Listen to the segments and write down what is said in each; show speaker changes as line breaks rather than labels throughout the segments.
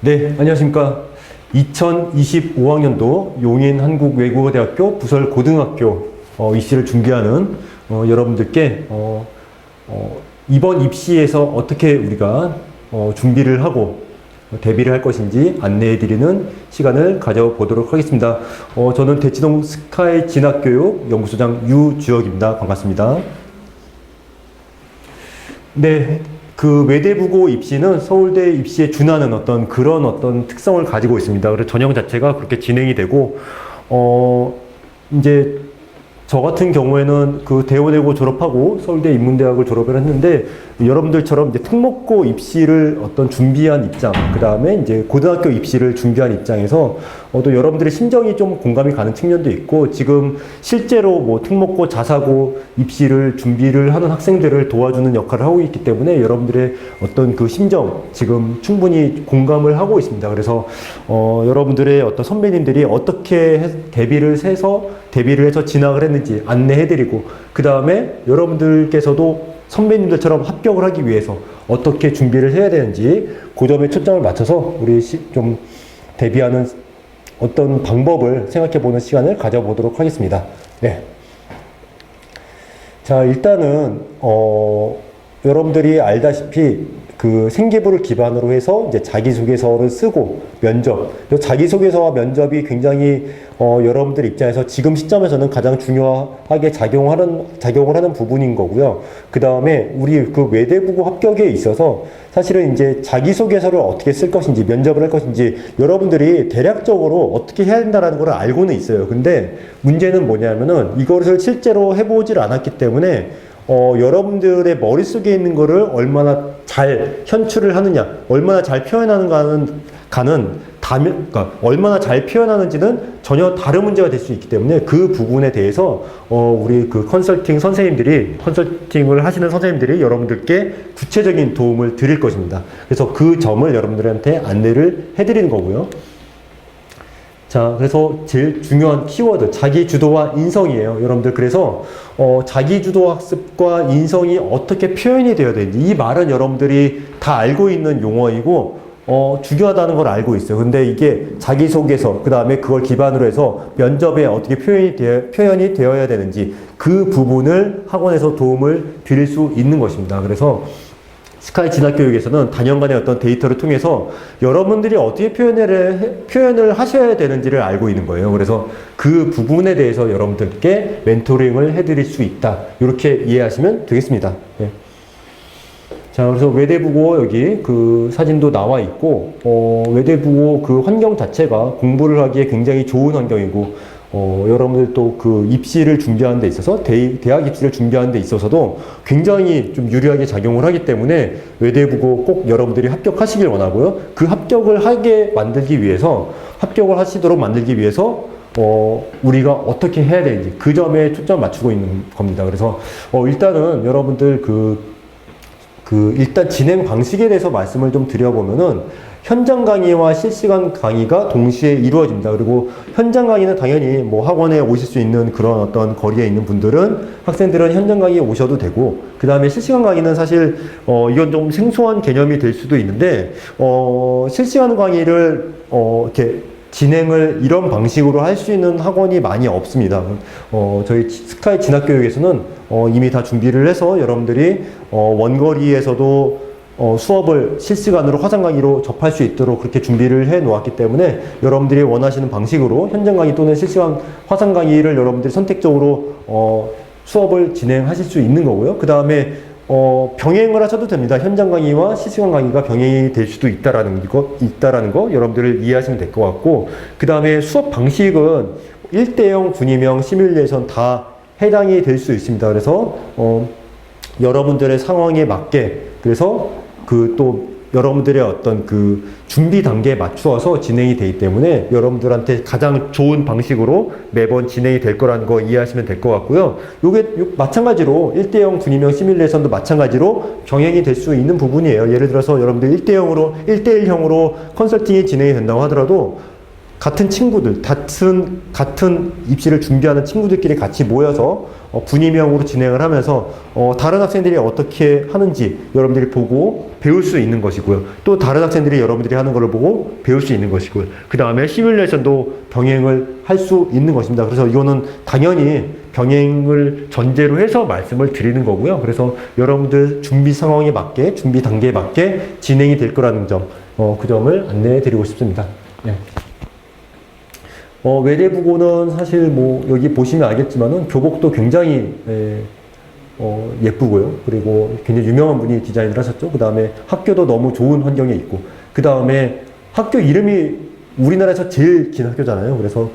네, 안녕하십니까. 2025학년도 용인한국외국어대학교 부설고등학교 입시를 준비하는 여러분들께 이번 입시에서 어떻게 우리가 준비를 하고 대비를 할 것인지 안내해드리는 시간을 가져보도록 하겠습니다. 저는 대치동 스카이 진학교육 연구소장 유주혁입니다. 반갑습니다. 네. 그 외대부고 입시는 서울대 입시에 준하는 그런 특성을 가지고 있습니다. 그래서 전형 자체가 그렇게 진행이 되고, 이제 저 같은 경우에는 그 대원외고 졸업하고 서울대 인문대학을 졸업을 했는데, 여러분들처럼 이제 특목고 입시를 준비한 입장, 그 다음에 이제 고등학교 입시를 준비한 입장에서 또 여러분들의 심정이 좀 공감이 가는 측면도 있고, 지금 실제로 뭐 특목고 자사고 입시를 준비를 하는 학생들을 도와주는 역할을 하고 있기 때문에 여러분들의 그 심정 지금 충분히 공감을 하고 있습니다. 그래서 여러분들의 선배님들이 어떻게 대비를 해서 진학을 했는지 안내해드리고, 그 다음에 여러분들께서도 선배님들처럼 합격을 하기 위해서 어떻게 준비를 해야 되는지 그 점에 초점을 맞춰서 우리 좀 대비하는 어떤 방법을 생각해 보는 시간을 가져보도록 하겠습니다. 네. 자, 일단은 여러분들이 알다시피 그 생기부를 기반으로 해서 이제 자기소개서를 쓰고 면접, 자기소개서와 면접이 굉장히 여러분들 입장에서 지금 시점에서는 가장 중요하게 작용을 하는 부분인 거고요. 그 다음에 우리 그 외대부고 합격에 있어서 사실은 이제 자기소개서를 어떻게 쓸 것인지, 면접을 할 것인지 여러분들이 대략적으로 어떻게 해야 된다는 걸 알고는 있어요. 근데 문제는 뭐냐면은 이것을 실제로 해보질 않았기 때문에 여러분들의 머릿속에 있는 거를 얼마나 잘 현출을 하느냐, 얼마나 잘 그러니까 얼마나 잘 표현하는지는 전혀 다른 문제가 될 수 있기 때문에 그 부분에 대해서 우리 그 컨설팅을 하시는 선생님들이 여러분들께 구체적인 도움을 드릴 것입니다. 그래서 그 점을 여러분들한테 안내를 해드리는 거고요. 자, 그래서 제일 중요한 키워드, 자기주도와 인성이에요. 여러분들, 그래서 자기주도 학습과 인성이 어떻게 표현이 되어야 되는지, 이 말은 여러분들이 다 알고 있는 용어이고 중요하다는 걸 알고 있어요. 근데 이게 자기소개서, 그 다음에 그걸 기반으로 해서 면접에 어떻게 표현이 되어야 되는지 그 부분을 학원에서 도움을 드릴 수 있는 것입니다. 그래서 스카이 진학교육에서는 단연간의 데이터를 통해서 여러분들이 어떻게 표현을 하셔야 되는지를 알고 있는 거예요. 그래서 그 부분에 대해서 여러분들께 멘토링을 해드릴 수 있다. 이렇게 이해하시면 되겠습니다. 네. 자, 그래서 외대부고 여기 그 사진도 나와 있고, 외대부고 그 환경 자체가 공부를 하기에 굉장히 좋은 환경이고, 여러분들 또 그 입시를 준비하는 데 있어서, 대학 입시를 하는 데 있어서도 굉장히 좀 유리하게 작용을 하기 때문에 외대부고 꼭 여러분들이 합격하시길 원하고요. 그 합격을 하시도록 만들기 위해서 우리가 어떻게 해야 되는지 그 점에 초점을 맞추고 있는 겁니다. 그래서 일단은 여러분들 일단 진행 방식에 대해서 말씀을 좀 드려보면은 현장 강의와 실시간 강의가 동시에 이루어집니다. 그리고 현장 강의는 당연히 뭐 학원에 오실 수 있는 그런 거리에 있는 학생들은 현장 강의에 오셔도 되고, 그 다음에 실시간 강의는 사실 이건 좀 생소한 개념이 될 수도 있는데 실시간 강의를 이렇게 진행을 이런 방식으로 할 수 있는 학원이 많이 없습니다. 저희 스카이 진학교육에서는 이미 다 준비를 해서 여러분들이 원거리에서도 수업을 실시간으로 화상 강의로 접할 수 있도록 그렇게 준비를 해 놓았기 때문에 여러분들이 원하시는 방식으로 현장 강의 또는 실시간 화상 강의를 여러분들이 선택적으로 수업을 진행하실 수 있는 거고요. 그 다음에 병행을 하셔도 됩니다. 현장 강의와 실시간 강의가 병행이 될 수도 있다라는 거 여러분들을 이해하시면 될 것 같고, 그 다음에 수업 방식은 1대0, 분위명, 시뮬레이션 다 해당이 될 수 있습니다. 그래서 여러분들의 상황에 맞게, 그래서 또 여러분들의 준비 단계에 맞추어서 진행이 되기 때문에 여러분들한테 가장 좋은 방식으로 매번 진행이 될 거라는 거 이해하시면 될 것 같고요. 마찬가지로 1대0 분위명 시뮬레이션도 마찬가지로 병행이 될 수 있는 부분이에요. 예를 들어서 여러분들 1대1형으로 컨설팅이 진행이 된다고 하더라도 같은 친구들, 같은 입시를 준비하는 친구들끼리 같이 모여서 분위명으로 진행을 하면서 다른 학생들이 어떻게 하는지 여러분들이 보고 배울 수 있는 것이고요. 또 다른 학생들이 여러분들이 하는 것을 보고 배울 수 있는 것이고요. 그 다음에 시뮬레이션도 병행을 할 수 있는 것입니다. 그래서 이거는 당연히 병행을 전제로 해서 말씀을 드리는 거고요. 그래서 여러분들 준비 상황에 맞게, 준비 단계에 맞게 진행이 될 거라는 점, 그 점을 안내해 드리고 싶습니다. 네. 외대부고는 사실 뭐 여기 보시면 알겠지만은 교복도 굉장히 예쁘고요. 그리고 굉장히 유명한 분이 디자인을 하셨죠. 그 다음에 학교도 너무 좋은 환경에 있고, 그 다음에 학교 이름이 우리나라에서 제일 긴 학교잖아요. 그래서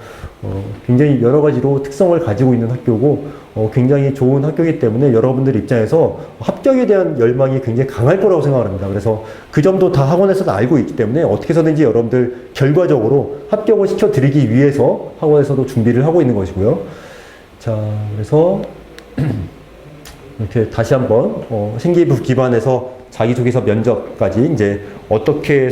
굉장히 여러 가지로 특성을 가지고 있는 학교고 굉장히 좋은 학교이기 때문에 여러분들 입장에서 합격에 대한 열망이 굉장히 강할 거라고 생각합니다. 그래서 그 점도 다 학원에서도 알고 있기 때문에 어떻게 해서든지 여러분들 결과적으로 합격을 시켜드리기 위해서 학원에서도 준비를 하고 있는 것이고요. 자, 그래서 이렇게 다시 한번 생기부 기반에서 자기소개서 면접까지 이제 어떻게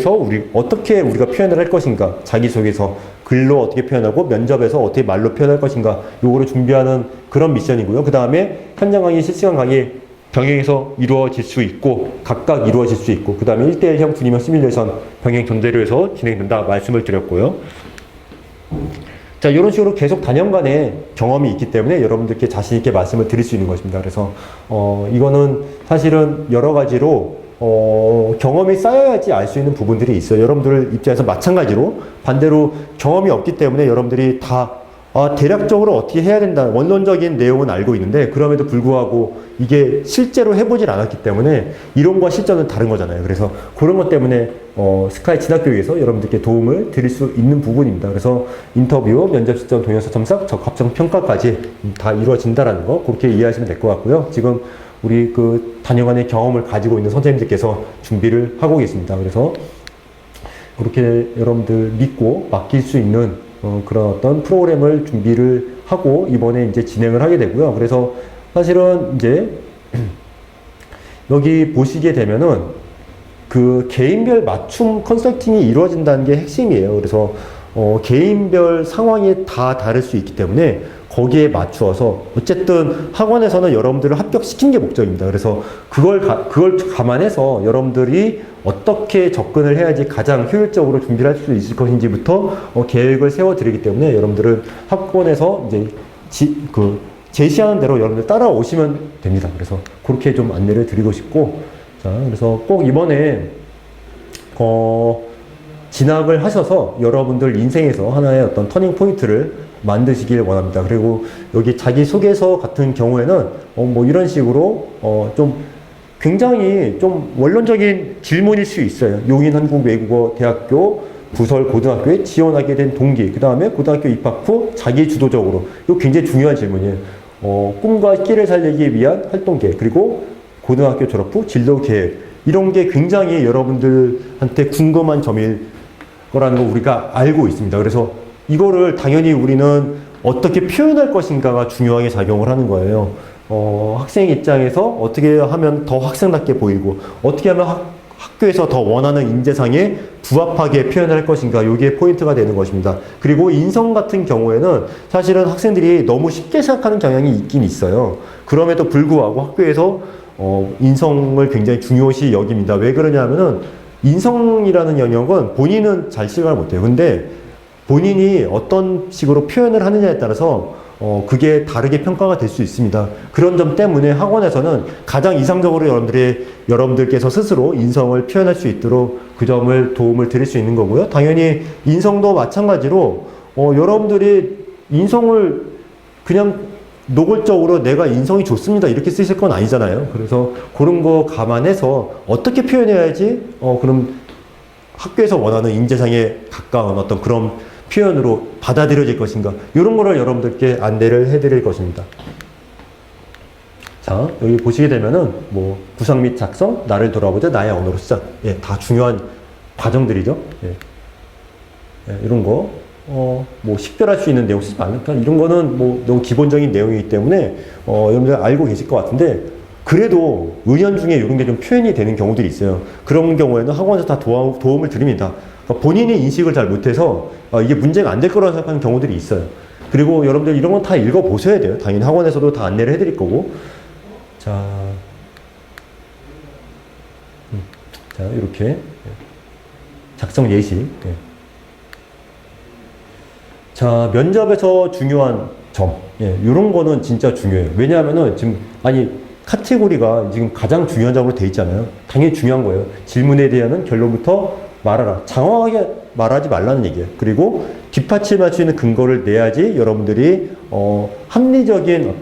우리가 표현을 할 것인가, 자기소개서 글로 어떻게 표현하고 면접에서 어떻게 말로 표현할 것인가, 요거를 준비하는 그런 미션이고요. 그 다음에 현장 강의, 실시간 강의 병행해서 이루어질 수 있고, 각각 이루어질 수 있고, 그 다음에 1대1형 분위명 시뮬레이션 병행 전제로 해서 진행된다 말씀을 드렸고요. 자, 이런 식으로 계속 단연간의 경험이 있기 때문에 여러분들께 자신있게 말씀을 드릴 수 있는 것입니다. 그래서, 이거는 사실은 여러 가지로, 경험이 쌓여야지 알 수 있는 부분들이 있어요. 여러분들 입장에서 마찬가지로 반대로 경험이 없기 때문에 여러분들이 다, 대략적으로 어떻게 해야 된다. 원론적인 내용은 알고 있는데, 그럼에도 불구하고 이게 실제로 해보질 않았기 때문에 이론과 실전은 다른 거잖아요. 그래서 그런 것 때문에 스카이 진학교육에서 여러분들께 도움을 드릴 수 있는 부분입니다. 그래서 인터뷰, 면접 시점, 동영상 첨삭, 적합성 평가까지 다 이루어진다라는 거 그렇게 이해하시면 될 것 같고요. 지금 우리 그 단연간의 경험을 가지고 있는 선생님들께서 준비를 하고 계십니다. 그래서 그렇게 여러분들 믿고 맡길 수 있는 그런 어떤 프로그램을 준비를 하고 이번에 이제 진행을 하게 되고요. 그래서 사실은 이제 여기 보시게 되면은 그 개인별 맞춤 컨설팅이 이루어진다는 게 핵심이에요. 그래서 개인별 상황이 다 다를 수 있기 때문에 거기에 맞추어서 어쨌든 학원에서는 여러분들을 합격시키는 게 목적입니다. 그래서 그걸 감안해서 여러분들이 어떻게 접근을 해야지 가장 효율적으로 준비를 할 수 있을 것인지부터 계획을 세워드리기 때문에 여러분들은 학원에서 이제 제시하는 대로 여러분들 따라오시면 됩니다. 그래서 그렇게 좀 안내를 드리고 싶고, 자, 그래서 꼭 이번에 진학을 하셔서 여러분들 인생에서 하나의 어떤 터닝 포인트를 만드시길 원합니다. 그리고 여기 자기소개서 같은 경우에는 뭐 이런 식으로 좀 굉장히 좀 원론적인 질문일 수 있어요. 용인한국외국어대학교 부설고등학교에 지원하게 된 동기, 그 다음에 고등학교 입학 후 자기 주도적으로, 이거 굉장히 중요한 질문이에요. 꿈과 끼를 살리기 위한 활동 계획, 그리고 고등학교 졸업 후 진로 계획, 이런 게 굉장히 여러분들한테 궁금한 점일 거라는 거 우리가 알고 있습니다. 그래서 이거를 당연히 우리는 어떻게 표현할 것인가가 중요하게 작용을 하는 거예요. 학생 입장에서 어떻게 하면 더 학생답게 보이고, 어떻게 하면 학교에서 더 원하는 인재상에 부합하게 표현할 것인가, 이게 포인트가 되는 것입니다. 그리고 인성 같은 경우에는 사실은 학생들이 너무 쉽게 생각하는 경향이 있긴 있어요. 그럼에도 불구하고 학교에서 인성을 굉장히 중요시 여깁니다. 왜 그러냐면은 인성이라는 영역은 본인은 잘 생각을 못해요. 근데 본인이 어떤 식으로 표현을 하느냐에 따라서 그게 다르게 평가가 될 수 있습니다. 그런 점 때문에 학원에서는 가장 이상적으로 여러분들께서 스스로 인성을 표현할 수 있도록 그 점을 도움을 드릴 수 있는 거고요. 당연히 인성도 마찬가지로 여러분들이 인성을 그냥 노골적으로 내가 인성이 좋습니다 이렇게 쓰실 건 아니잖아요. 그래서 그런 거 감안해서 어떻게 표현해야지 그럼 학교에서 원하는 인재상에 가까운 어떤 그런 표현으로 받아들여질 것인가, 이런 거를 여러분들께 안내를 해드릴 것입니다. 자, 여기 보시게 되면은 뭐 구상 및 작성, 나를 돌아보자, 나의 언어로 시작, 예, 다 중요한 과정들이죠. 예, 이런 거 뭐 식별할 수 있는 내용 쓰지 않을까, 이런 거는 뭐 너무 기본적인 내용이기 때문에 여러분들 알고 계실 것 같은데, 그래도 은연중에 이런 게 좀 표현이 되는 경우들이 있어요. 그런 경우에는 학원에서 다 도움을 드립니다. 그러니까 본인이 인식을 잘 못해서 이게 문제가 안 될 거라고 생각하는 경우들이 있어요. 그리고 여러분들 이런 건 다 읽어보셔야 돼요. 당연히 학원에서도 다 안내를 해드릴 거고. 자, 이렇게 작성 예시. 네. 자, 면접에서 중요한 점. 이런 거는 진짜 중요해요. 왜냐하면은 지금, 카테고리가 지금 가장 중요한 점으로 돼 있잖아요. 당연히 중요한 거예요. 질문에 대한 결론부터 말하라. 장황하게 말하지 말라는 얘기예요. 그리고 뒷받침할 수 있는 근거를 내야지 여러분들이, 합리적인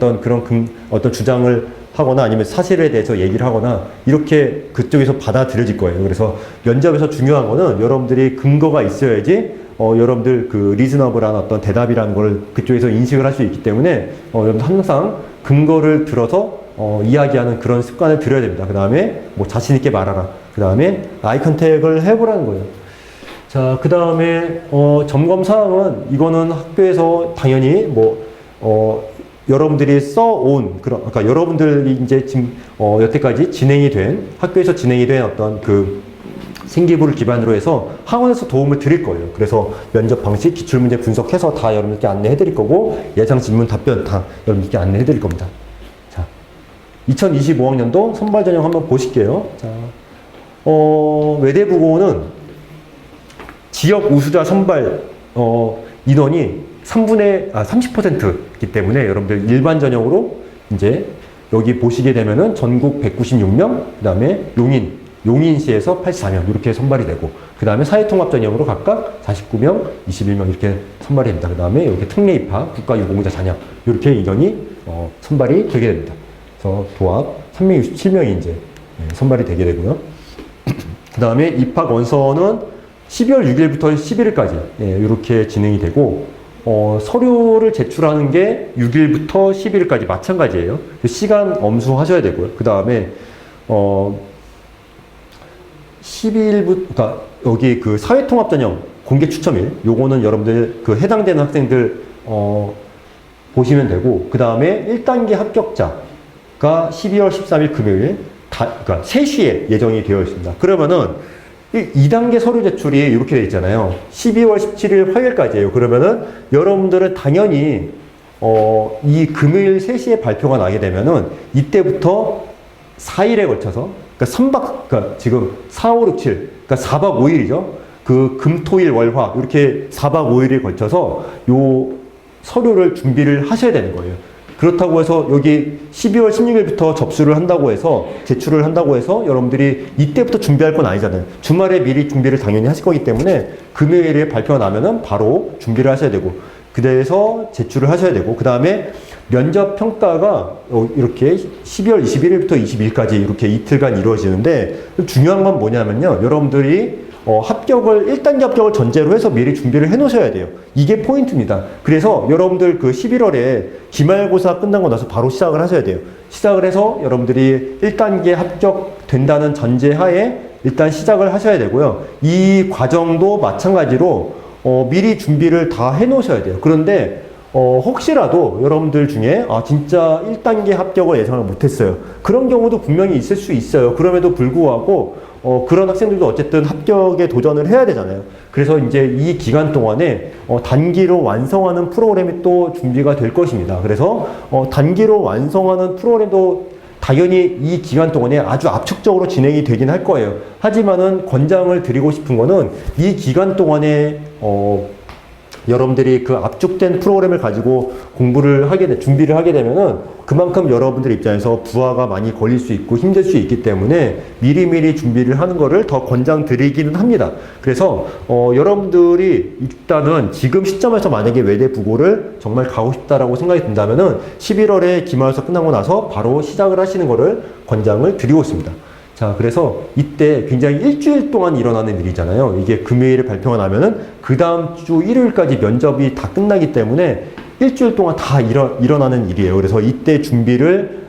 어떤 주장을 하거나 아니면 사실에 대해서 얘기를 하거나 이렇게 그쪽에서 받아들여질 거예요. 그래서 면접에서 중요한 거는 여러분들이 근거가 있어야지 여러분들 그 리즈너블한 어떤 대답이라는 걸 그쪽에서 인식을 할 수 있기 때문에 여러분들 항상 근거를 들어서 이야기하는 그런 습관을 들여야 됩니다. 그 다음에 뭐 자신 있게 말하라. 그 다음에 아이 컨택을 해보라는 거예요. 자, 그 다음에 점검 사항은 이거는 학교에서 당연히 여러분들이 써온 그러니까 여러분들이 이제 지금 여태까지 학교에서 진행이 된 어떤 그 생기부를 기반으로 해서 학원에서 도움을 드릴 거예요. 그래서 면접 방식, 기출문제 분석해서 다 여러분들께 안내해 드릴 거고 예상 질문 답변 다 여러분들께 안내해 드릴 겁니다. 자, 2025학년도 선발 전형 한번 보실게요. 자, 외대부고는 지역 우수자 선발 인원이 30%이기 때문에 여러분들 일반 전형으로 이제 여기 보시게 되면은 전국 196명, 그 다음에 용인시에서 84명 이렇게 선발이 되고, 그 다음에 사회통합 전형으로 각각 49명, 21명 이렇게 선발이 됩니다. 그 다음에 이렇게 특례 입학, 국가유공자 자녀 이렇게 인원이 선발이 되게 됩니다. 그래서 도합 367명이 이제 선발이 되게 되고요. 그 다음에 입학 원서는 12월 6일부터 11일까지 이렇게 진행이 되고, 서류를 제출하는 게 6일부터 11일까지 마찬가지예요. 시간 엄수하셔야 되고요. 그 다음에 12일부터, 그러니까 여기 그 사회통합전형 공개 추첨일, 요거는 여러분들 그 해당되는 학생들 보시면 되고, 그 다음에 1단계 합격자가 12월 13일 금요일 그러니까 3시에 예정이 되어 있습니다. 그러면은 2단계 서류 제출이 이렇게 되어 있잖아요. 12월 17일 화요일까지예요. 그러면은 여러분들은 당연히 이 금요일 3시에 발표가 나게 되면은 이때부터 4일에 걸쳐서, 그러니까 지금 4, 5, 6, 7, 그러니까 4박 5일이죠. 그 금, 토, 일, 월, 화 이렇게 4박 5일에 걸쳐서 요 서류를 준비를 하셔야 되는 거예요. 그렇다고 해서 여기 12월 16일부터 접수를 한다고 해서 제출을 한다고 해서 여러분들이 이때부터 준비할 건 아니잖아요. 주말에 미리 준비를 당연히 하실 거기 때문에 금요일에 발표가 나면은 바로 준비를 하셔야 되고, 그래서 제출을 하셔야 되고, 그 다음에 면접 평가가 이렇게 12월 21일부터 22일까지 이렇게 이틀간 이루어지는데, 중요한 건 뭐냐면요, 여러분들이 합격을 1단계 합격을 전제로 해서 미리 준비를 해 놓으셔야 돼요. 이게 포인트입니다. 그래서 여러분들 그 11월에 기말고사 끝나고 나서 바로 시작을 하셔야 돼요. 시작을 해서 여러분들이 1단계 합격된다는 전제하에 일단 시작을 하셔야 되고요. 이 과정도 마찬가지로 미리 준비를 다 해 놓으셔야 돼요. 그런데 혹시라도 여러분들 중에 진짜 1단계 합격을 예상을 못했어요. 그런 경우도 분명히 있을 수 있어요. 그럼에도 불구하고 그런 학생들도 어쨌든 합격에 도전을 해야 되잖아요. 그래서 이제 이 기간 동안에 단기로 완성하는 프로그램이 또 준비가 될 것입니다. 그래서 단기로 완성하는 프로그램도 당연히 이 기간 동안에 아주 압축적으로 진행이 되긴 할 거예요. 하지만은 권장을 드리고 싶은 거는 이 기간 동안에 여러분들이 그 압축된 프로그램을 가지고 준비를 하게 되면은 그만큼 여러분들 입장에서 부하가 많이 걸릴 수 있고 힘들 수 있기 때문에 미리미리 준비를 하는 거를 더 권장드리기는 합니다. 그래서 여러분들이 일단은 지금 시점에서 만약에 외대부고를 정말 가고 싶다라고 생각이 든다면은 11월에 기말고사 끝나고 나서 바로 시작을 하시는 거를 권장을 드리고 있습니다. 자, 그래서 이때 굉장히 일주일 동안 일어나는 일이잖아요. 이게 금요일에 발표가 나면은 그 다음 주 일요일까지 면접이 다 끝나기 때문에 일주일 동안 다 일어나는 일이에요. 그래서 이때 준비를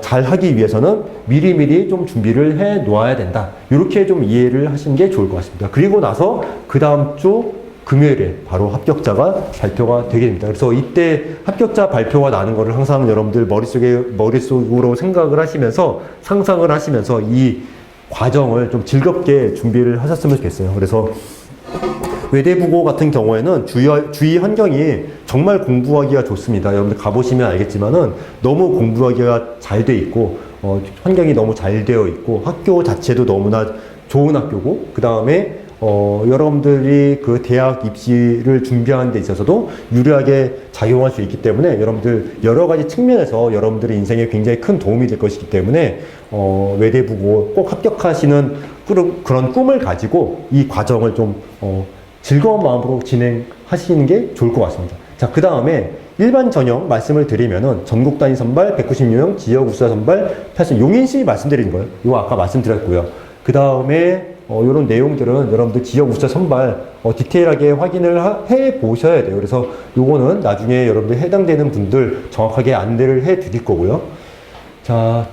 잘 하기 위해서는 미리미리 좀 준비를 해 놓아야 된다. 이렇게 좀 이해를 하시는 게 좋을 것 같습니다. 그리고 나서 그 다음 주 금요일에 바로 합격자가 발표가 되게 됩니다. 그래서 이때 합격자 발표가 나는 거를 항상 여러분들 머릿속으로 생각을 하시면서 상상을 하시면서 이 과정을 좀 즐겁게 준비를 하셨으면 좋겠어요. 그래서 외대부고 같은 경우에는 주위 환경이 정말 공부하기가 좋습니다. 여러분들 가보시면 알겠지만은 너무 공부하기가 잘 돼 있고, 환경이 너무 잘 되어 있고, 학교 자체도 너무나 좋은 학교고, 그 다음에 여러분들이 그 대학 입시를 준비하는 데 있어서도 유리하게 작용할 수 있기 때문에 여러분들 여러 가지 측면에서 여러분들의 인생에 굉장히 큰 도움이 될 것이기 때문에 외대부고 꼭 합격하시는 그런 꿈을 가지고 이 과정을 좀 즐거운 마음으로 진행하시는 게 좋을 것 같습니다. 자, 그 다음에 일반 전형 말씀을 드리면은 전국 단위 선발, 196명, 지역 우수자 선발, 사실 용인시 말씀드린 거예요. 이거 아까 말씀드렸고요. 그 다음에 이런 내용들은 여러분들 지역 우수자 선발 디테일하게 확인을 해 보셔야 돼요. 그래서 요거는 나중에 여러분들 해당되는 분들 정확하게 안내를 해 드릴 거고요. 자,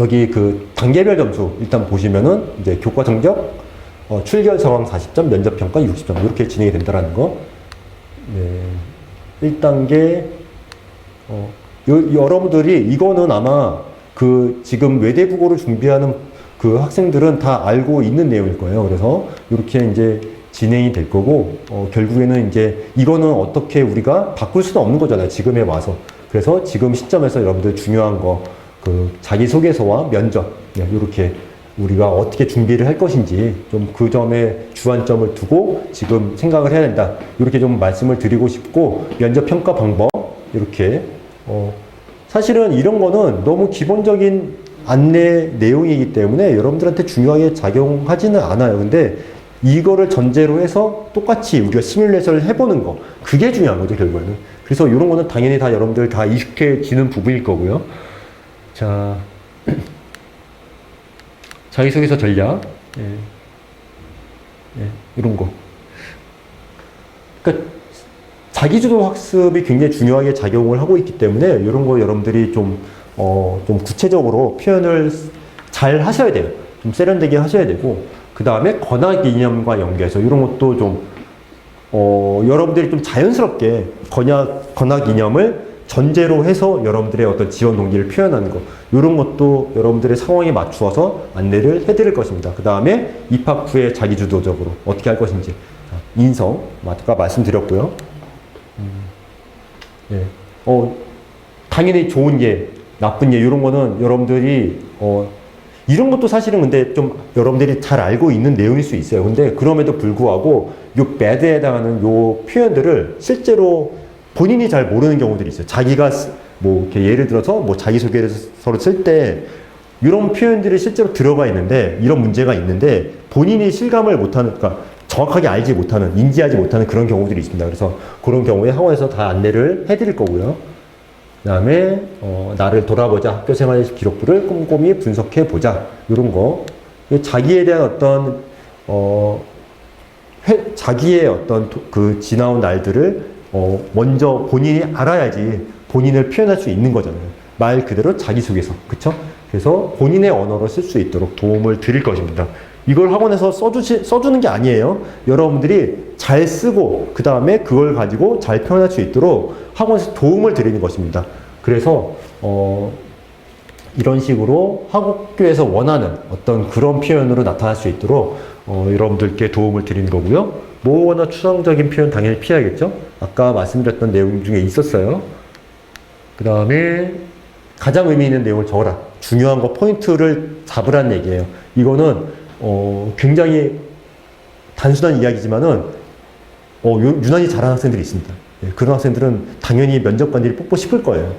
여기 그 단계별 점수 일단 보시면은 이제 교과 성적, 출결 상황 40점, 면접 평가 60점 이렇게 진행이 된다라는 거. 네. 1단계 여러분들이 이거는 아마 그 지금 외대국어를 준비하는 그 학생들은 다 알고 있는 내용일 거예요. 그래서 이렇게 이제 진행이 될 거고, 결국에는 이제 이거는 어떻게 우리가 바꿀 수는 없는 거잖아요. 지금에 와서. 그래서 지금 시점에서 여러분들 중요한 거, 그 자기소개서와 면접, 이렇게 우리가 어떻게 준비를 할 것인지 좀 그 점에 주안점을 두고 지금 생각을 해야 된다. 이렇게 좀 말씀을 드리고 싶고, 면접 평가 방법, 이렇게, 사실은 이런 거는 너무 기본적인 안내 내용이기 때문에 여러분들한테 중요하게 작용하지는 않아요. 근데 이거를 전제로 해서 똑같이 우리가 시뮬레이션을 해보는 거, 그게 중요한 거죠, 결국에는. 그래서 이런 거는 당연히 다 여러분들 다 익숙해지는 부분일 거고요. 자, 자기소개서 전략, 이런 거. 그러니까 자기주도 학습이 굉장히 중요하게 작용을 하고 있기 때문에 이런 거 여러분들이 좀 구체적으로 표현을 잘 하셔야 돼요. 좀 세련되게 하셔야 되고, 그 다음에 권학 이념과 연계해서 이런 것도 좀, 여러분들이 좀 자연스럽게 권학 이념을 전제로 해서 여러분들의 어떤 지원 동기를 표현하는 거, 이런 것도 여러분들의 상황에 맞추어서 안내를 해드릴 것입니다. 그 다음에 입학 후에 자기주도적으로 어떻게 할 것인지. 인성, 아까 말씀드렸고요. 예. 당연히 좋은 예, 나쁜 예, 이런 거는 여러분들이, 이런 것도 사실은 근데 좀 여러분들이 잘 알고 있는 내용일 수 있어요. 근데 그럼에도 불구하고 요 bad에 해당하는 요 표현들을 실제로 본인이 잘 모르는 경우들이 있어요. 자기가 뭐 이렇게 예를 들어서 뭐 자기소개서를 쓸 때 이런 표현들이 실제로 들어가 있는데, 이런 문제가 있는데 본인이 실감을 못하는, 그러니까 정확하게 알지 못하는, 인지하지 못하는 그런 경우들이 있습니다. 그래서 그런 경우에 학원에서 다 안내를 해드릴 거고요. 그 다음에 나를 돌아보자, 학교생활 기록부를 꼼꼼히 분석해보자, 이런 거. 자기에 대한 어떤 자기의 어떤 그 지나온 날들을 먼저 본인이 알아야지 본인을 표현할 수 있는 거잖아요. 말 그대로 자기소개서, 그쵸? 그래서 본인의 언어로 쓸 수 있도록 도움을 드릴 것입니다. 이걸 학원에서 써주는 게 아니에요. 여러분들이 잘 쓰고 그 다음에 그걸 가지고 잘 표현할 수 있도록 학원에서 도움을 드리는 것입니다. 그래서 이런 식으로 학교에서 원하는 어떤 그런 표현으로 나타날 수 있도록 여러분들께 도움을 드리는 거고요. 모호나 추상적인 표현 당연히 피해야겠죠. 아까 말씀드렸던 내용 중에 있었어요. 그 다음에 가장 의미 있는 내용을 적어라. 중요한 거 포인트를 잡으라는 얘기예요. 이거는 굉장히 단순한 이야기지만은 유난히 잘하는 학생들이 있습니다. 그런 학생들은 당연히 면접관들이 뽑고 싶을 거예요.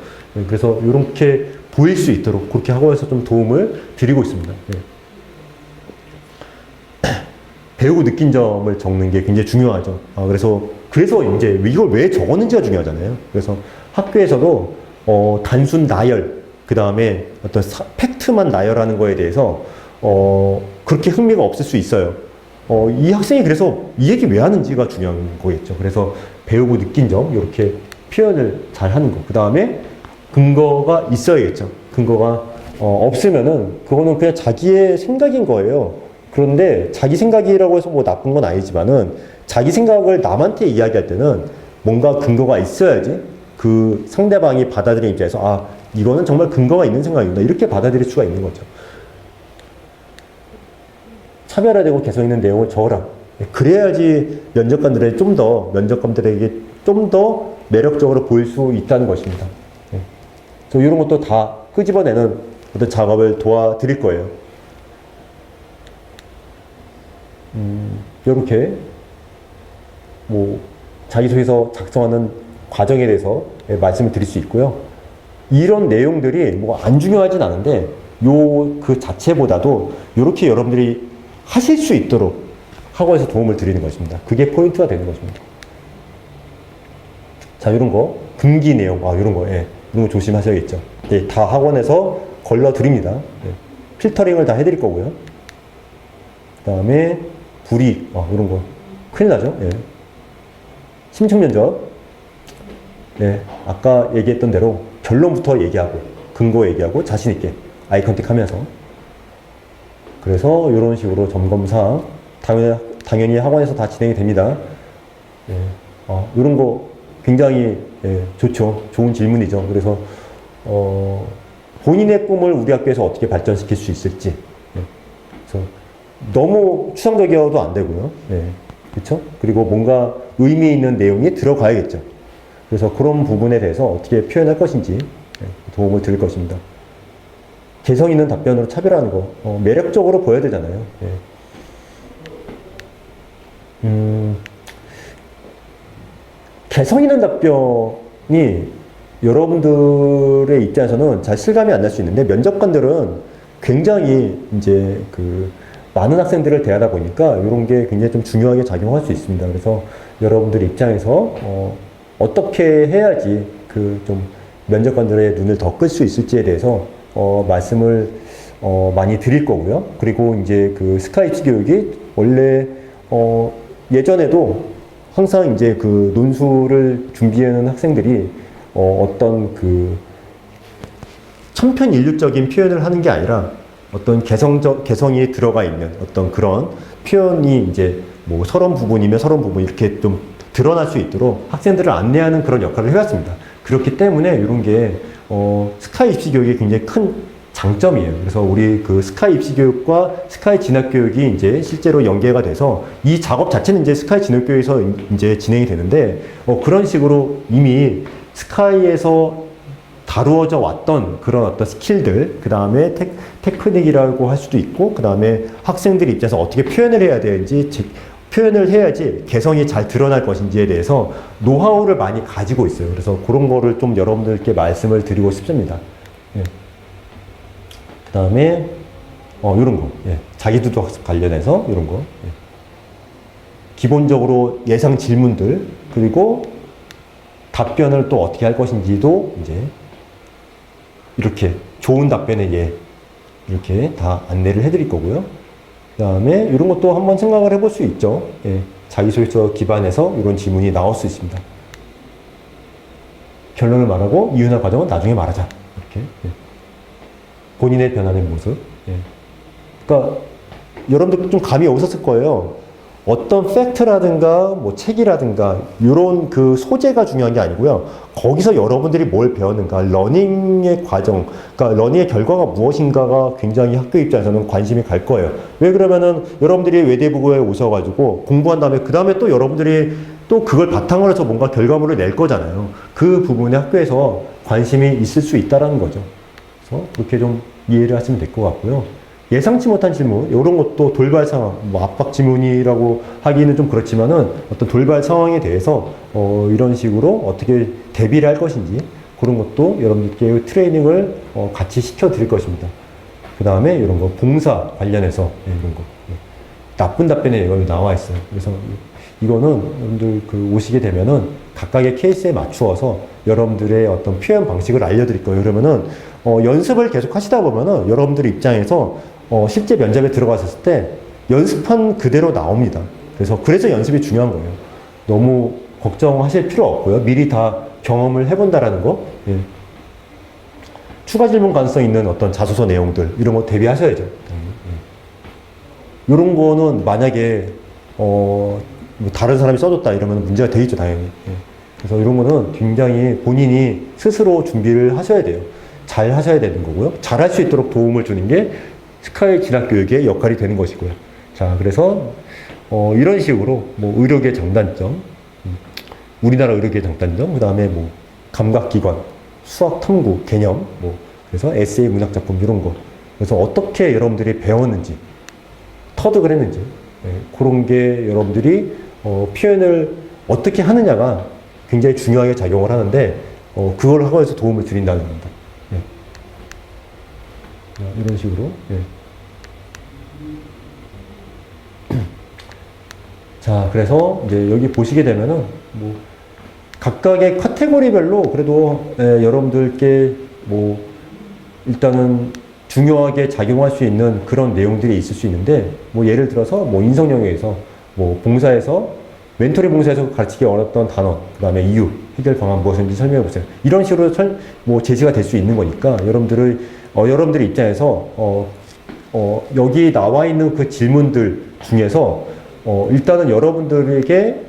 그래서 이렇게 보일 수 있도록 그렇게 학원에서 좀 도움을 드리고 있습니다. 배우고 느낀 점을 적는 게 굉장히 중요하죠. 그래서 이제 이걸 왜 적었는지가 중요하잖아요. 그래서 학교에서도 단순 나열, 그 다음에 어떤 팩트만 나열하는 거에 대해서 그렇게 흥미가 없을 수 있어요. 이 학생이 그래서 이 얘기 왜 하는지가 중요한 거겠죠. 그래서 배우고 느낀 점, 이렇게 표현을 잘 하는 거. 그 다음에 근거가 있어야겠죠. 근거가 없으면은 그거는 그냥 자기의 생각인 거예요. 그런데 자기 생각이라고 해서 뭐 나쁜 건 아니지만은 자기 생각을 남한테 이야기할 때는 뭔가 근거가 있어야지 그 상대방이 받아들이는 입장에서 이거는 정말 근거가 있는 생각입니다. 이렇게 받아들일 수가 있는 거죠. 차별화되고 개성 있는 내용을 적어라. 그래야지 면접관들에게 좀 더 매력적으로 보일 수 있다는 것입니다. 그래서 이런 것도 다 끄집어내는 어떤 작업을 도와드릴 거예요. 이렇게 뭐 자기소개서 작성하는 과정에 대해서 말씀을 드릴 수 있고요. 이런 내용들이 뭐 안 중요하진 않은데 그 자체보다도 이렇게 여러분들이 하실 수 있도록 학원에서 도움을 드리는 것입니다. 그게 포인트가 되는 것입니다. 자, 이런 거 금기 내용, 이런 거, 이런 거 조심하셔야겠죠. 다 학원에서 걸러 드립니다. 필터링을 다 해드릴 거고요. 그 다음에 불이익, 이런 거 큰일 나죠. 심층 면접, 아까 얘기했던 대로 결론부터 얘기하고 근거 얘기하고 자신 있게 아이 컨택하면서, 그래서 이런 식으로 점검사항 당연히 학원에서 다 진행이 됩니다. 이런 거 굉장히 좋죠. 좋은 질문이죠. 그래서 본인의 꿈을 우리 학교에서 어떻게 발전시킬 수 있을지, 그래서 너무 추상적이어도 안 되고요. 그렇죠? 그리고 뭔가 의미 있는 내용이 들어가야겠죠. 그래서 그런 부분에 대해서 어떻게 표현할 것인지 도움을 드릴 것입니다. 개성 있는 답변으로 차별하는 거, 매력적으로 보여야 되잖아요. 개성 있는 답변이 여러분들의 입장에서는 잘 실감이 안 날 수 있는데, 면접관들은 굉장히 이제 많은 학생들을 대하다 보니까 이런 게 굉장히 좀 중요하게 작용할 수 있습니다. 그래서 여러분들 입장에서 어떻게 해야지 좀 면접관들의 눈을 더 끌 수 있을지에 대해서 말씀을 많이 드릴 거고요. 그리고 이제 스카이 입시 교육이 원래 예전에도 항상 이제 논술을 준비하는 학생들이 어떤 천편일률적인 표현을 하는 게 아니라 어떤 개성이 들어가 있는 어떤 그런 표현이 이제 뭐 서론 부분이면 서론 부분 이렇게 좀 드러날 수 있도록 학생들을 안내하는 그런 역할을 해왔습니다. 그렇기 때문에 이런 게 스카이 입시 교육의 굉장히 큰 장점이에요. 그래서 우리 스카이 입시 교육과 스카이 진학 교육이 이제 실제로 연계가 돼서 이 작업 자체는 이제 스카이 진학 교육에서 이제 진행이 되는데, 그런 식으로 이미 스카이에서 다루어져 왔던 그런 어떤 스킬들, 그 다음에 테크닉이라고 할 수도 있고, 그 다음에 학생들 입장에서 어떻게 표현을 해야 되는지, 표현을 해야지 개성이 잘 드러날 것인지에 대해서 노하우를 많이 가지고 있어요. 그래서 그런 거를 좀 여러분들께 말씀을 드리고 싶습니다. 그 다음에 이런 거, 자기주도 학습 관련해서 이런 거, 기본적으로 예상 질문들, 그리고 답변을 또 어떻게 할 것인지도 이제 이렇게 좋은 답변에 이렇게 다 안내를 해드릴 거고요. 그 다음에 이런 것도 한번 생각을 해볼 수 있죠. 자기소개서 기반해서 이런 질문이 나올 수 있습니다. 결론을 말하고 이유나 과정은 나중에 말하자. 이렇게. 본인의 변화된 모습. 그러니까 여러분들 좀 감이 오셨을 거예요. 어떤 팩트라든가 뭐 책이라든가 이런 소재가 중요한 게 아니고요. 거기서 여러분들이 뭘 배웠는가, 러닝의 과정, 그러니까 러닝의 결과가 무엇인가가 굉장히 학교 입장에서는 관심이 갈 거예요. 왜 그러면은 여러분들이 외대부고에 오셔가지고 공부한 다음에 그 다음에 또 여러분들이 또 그걸 바탕으로 해서 뭔가 결과물을 낼 거잖아요. 그 부분에 학교에서 관심이 있을 수 있다라는 거죠. 그래서 그렇게 좀 이해를 하시면 될 것 같고요. 예상치 못한 질문, 이런 것도 돌발 상황, 뭐 압박 질문이라고 하기는 좀 그렇지만은 어떤 돌발 상황에 대해서 이런 식으로 어떻게 대비를 할 것인지 그런 것도 여러분들께 트레이닝을 같이 시켜 드릴 것입니다. 그 다음에 이런 거 봉사 관련해서 이런 거 나쁜 답변에 여기 나와 있어요. 그래서 이거는 여러분들 오시게 되면은 각각의 케이스에 맞추어서 여러분들의 어떤 표현 방식을 알려드릴 거예요. 그러면은 연습을 계속 하시다 보면은 여러분들 입장에서 실제 면접에 들어갔을 때 연습한 그대로 나옵니다. 그래서 연습이 중요한 거예요. 너무 걱정하실 필요 없고요. 미리 다 경험을 해본다라는 거. 추가 질문 가능성 있는 어떤 자소서 내용들 이런 거 대비하셔야죠. 이런 거는 만약에 뭐 다른 사람이 써줬다 이러면 문제가 되겠죠, 당연히. 그래서 이런 거는 굉장히 본인이 스스로 준비를 하셔야 돼요. 잘 하셔야 되는 거고요. 잘 할 수 있도록 도움을 주는 게 스카이 진학 교육의 역할이 되는 것이고요. 자, 그래서 이런 식으로 뭐 의료계 장단점, 우리나라 의료계 장단점, 그 다음에 뭐 감각기관, 수학 탐구, 개념, 뭐 그래서 에세이 문학작품 이런 거. 그래서 어떻게 여러분들이 배웠는지, 터득을 했는지, 그런 게 여러분들이 표현을 어떻게 하느냐가 굉장히 중요하게 작용을 하는데 그걸 학원에서 도움을 드린다는 겁니다. 이런 식으로. 자, 그래서 이제 여기 보시게 되면은 뭐 각각의 카테고리별로 그래도 여러분들께 뭐 일단은 중요하게 작용할 수 있는 그런 내용들이 있을 수 있는데 뭐 예를 들어서 뭐 인성 영역에서 뭐 봉사에서 멘토링 봉사에서 가르치기 어렵던 단어, 그 다음에 이유, 해결 방안 무엇인지 설명해 보세요. 이런 식으로 뭐 제시가 될 수 있는 거니까 여러분들 입장에서 여기 나와 있는 그 질문들 중에서 일단은 여러분들에게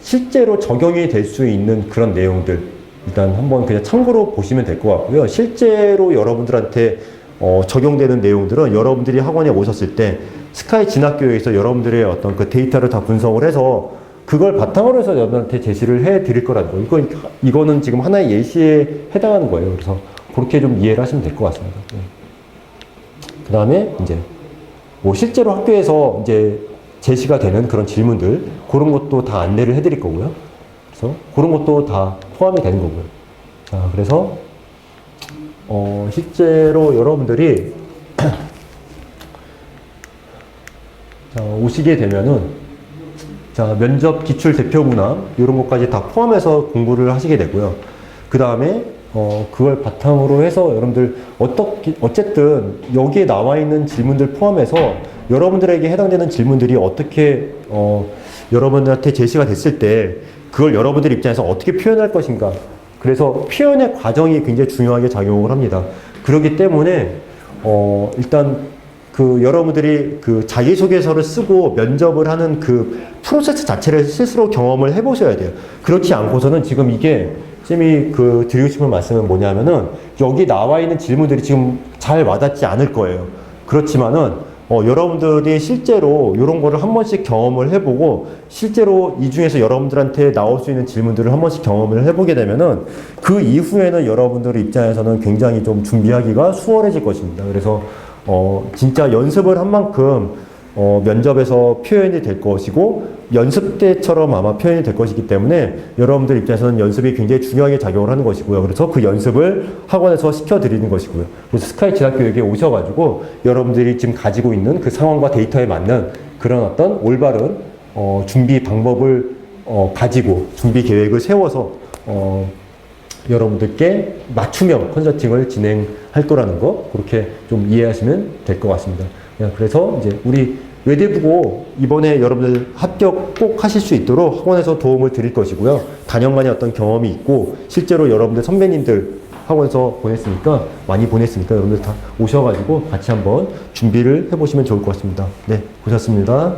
실제로 적용이 될 수 있는 그런 내용들 일단 한번 그냥 참고로 보시면 될 것 같고요. 실제로 여러분들한테 적용되는 내용들은 여러분들이 학원에 오셨을 때 스카이 진학교육에서 여러분들의 어떤 그 데이터를 다 분석을 해서 그걸 바탕으로 해서 여러분한테 제시를 해 드릴 거라는 거. 이거는 지금 하나의 예시에 해당하는 거예요. 그래서 그렇게 좀 이해를 하시면 될 것 같습니다. 그 다음에 이제 뭐 실제로 학교에서 이제 제시가 되는 그런 질문들 그런 것도 다 안내를 해 드릴 거고요. 그래서 그런 것도 다 포함이 되는 거고요. 자, 그래서 실제로 여러분들이 자, 오시게 되면은 자, 면접 기출 대표 문항 이런 것까지 다 포함해서 공부를 하시게 되고요. 그 다음에 그걸 바탕으로 해서 여러분들 어쨌든 여기에 나와 있는 질문들 포함해서 여러분들에게 해당되는 질문들이 어떻게 여러분들한테 제시가 됐을 때 그걸 여러분들 입장에서 어떻게 표현할 것인가. 그래서 표현의 과정이 굉장히 중요하게 작용을 합니다. 그렇기 때문에 일단 그 여러분들이 그 자기소개서를 쓰고 면접을 하는 그 프로세스 자체를 스스로 경험을 해보셔야 돼요. 그렇지 않고서는 지금 이게 쌤이 드리고 싶은 말씀은 뭐냐면은 여기 나와 있는 질문들이 지금 잘 와닿지 않을 거예요. 그렇지만은 여러분들이 실제로 이런 거를 한 번씩 경험을 해보고 실제로 이 중에서 여러분들한테 나올 수 있는 질문들을 한 번씩 경험을 해보게 되면은 그 이후에는 여러분들 입장에서는 굉장히 좀 준비하기가 수월해질 것입니다. 그래서 진짜 연습을 한 만큼 면접에서 표현이 될 것이고 연습 때처럼 아마 표현이 될 것이기 때문에 여러분들 입장에서는 연습이 굉장히 중요하게 작용을 하는 것이고요. 그래서 그 연습을 학원에서 시켜드리는 것이고요. 그래서 스카이 진학교육에 오셔가지고 여러분들이 지금 가지고 있는 그 상황과 데이터에 맞는 그런 어떤 올바른 준비 방법을 가지고 준비 계획을 세워서 여러분들께 맞춤형 컨설팅을 진행할 거라는 거 그렇게 좀 이해하시면 될 것 같습니다. 그래서 이제 우리 외대부고 이번에 여러분들 합격 꼭 하실 수 있도록 학원에서 도움을 드릴 것이고요. 단연간의 어떤 경험이 있고 실제로 여러분들 선배님들 학원에서 많이 보냈으니까 여러분들 다 오셔가지고 같이 한번 준비를 해보시면 좋을 것 같습니다. 네, 고생하셨습니다.